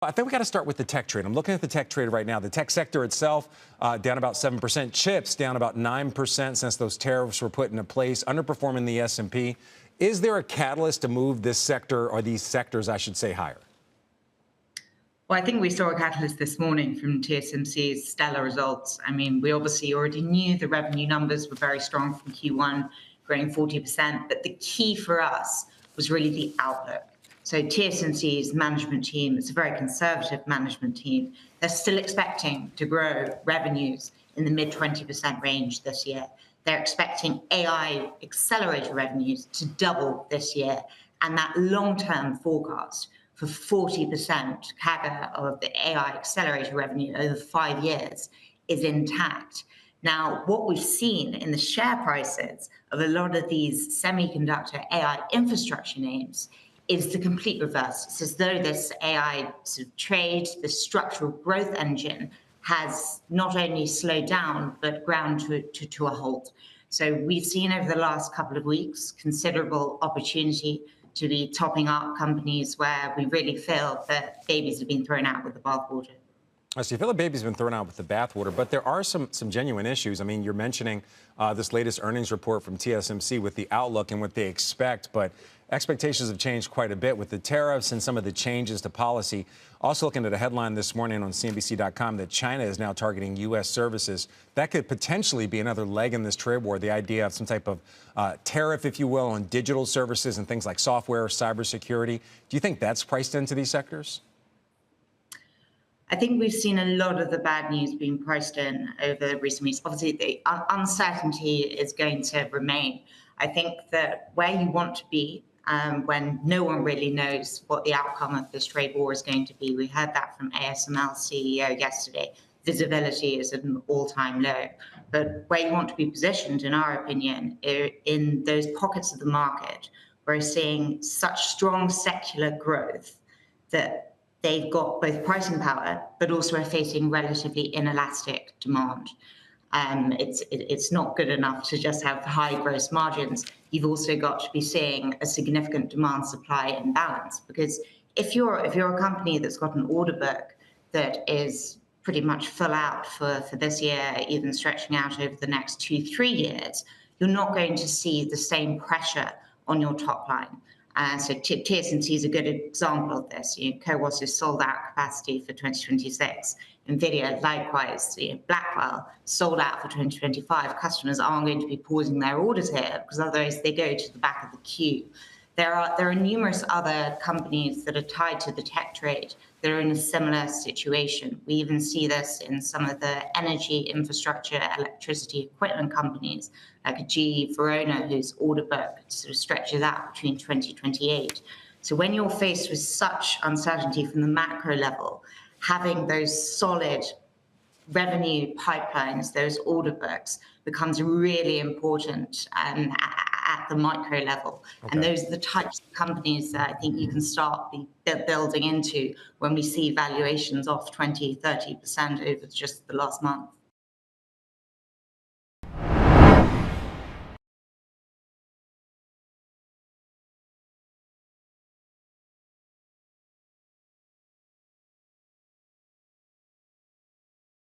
I think we got to start with the tech trade. I'm looking at the tech trade right now. The tech sector itself down about 7%. Chips down about 9% since those tariffs were put into place, underperforming the S&P. Is there a catalyst to move this sector, or these sectors, I should say, higher? Well, I think we saw a catalyst this morning from TSMC's stellar results. I mean, we obviously already knew the revenue numbers were very strong from Q1, growing 40%. But the key for us was really the outlook. So TSMC's management team, it's a very conservative management team. They're still expecting to grow revenues in the mid-20% range this year. They're expecting AI accelerator revenues to double this year. And that long-term forecast for 40% CAGR of the AI accelerator revenue over 5 years is intact. Now, what we've seen in the share prices of a lot of these semiconductor AI infrastructure names is the complete reverse. It's as though this AI sort of trade, the structural growth engine, has not only slowed down, but ground to a halt. So we've seen over the last couple of weeks considerable opportunity to be topping up companies where we really feel that babies have been thrown out with the bathwater. So you feel the baby's been thrown out with the bathwater, but there are some genuine issues. I mean, you're mentioning this latest earnings report from TSMC with the outlook and what they expect, but expectations have changed quite a bit with the tariffs and some of the changes to policy. Also looking at a headline this morning on CNBC.com that China is now targeting U.S. services. That could potentially be another leg in this trade war, the idea of some type of tariff, if you will, on digital services and things like software, cybersecurity. Do you think that's priced into these sectors? I think we've seen a lot of the bad news being priced in over recent weeks. Obviously, the uncertainty is going to remain. I think that where you want to be when no one really knows what the outcome of this trade war is going to be. We heard that from ASML CEO yesterday. Visibility is at an all-time low. But where you want to be positioned, in our opinion, in those pockets of the market where we're seeing such strong secular growth that they've got both pricing power, but also are facing relatively inelastic demand. It's not good enough to just have high gross margins. You've also got to be seeing a significant demand-supply imbalance, because if you're a company that's got an order book that is pretty much full out for this year, even stretching out over the next 2-3 years, you're not going to see the same pressure on your top line. So TSMC is a good example of this. CoWoS is sold out capacity for 2026. NVIDIA, likewise, Blackwell, sold out for 2025. Customers aren't going to be pausing their orders here because otherwise they go to the back of the queue. There are numerous other companies that are tied to the tech trade that are in a similar situation. We even see this in some of the energy infrastructure, electricity equipment companies like GE Verona, whose order book sort of stretches out between 2028. So when you're faced with such uncertainty from the macro level, having those solid revenue pipelines, those order books, becomes really important at the micro level. Okay. And those are the types of companies that I think you can start building into when we see valuations off 20-30% over just the last month.